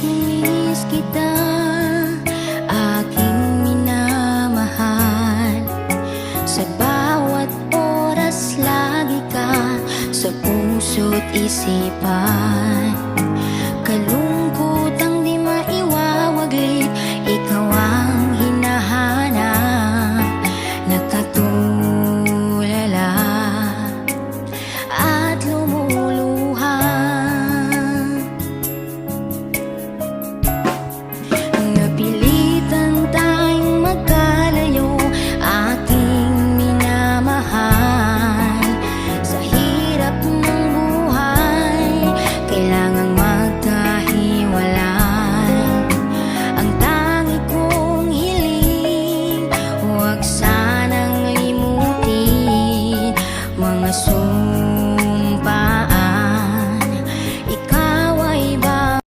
miss kita, aking minamahal. Sa bawat oras lagi ka sa puso't isipan.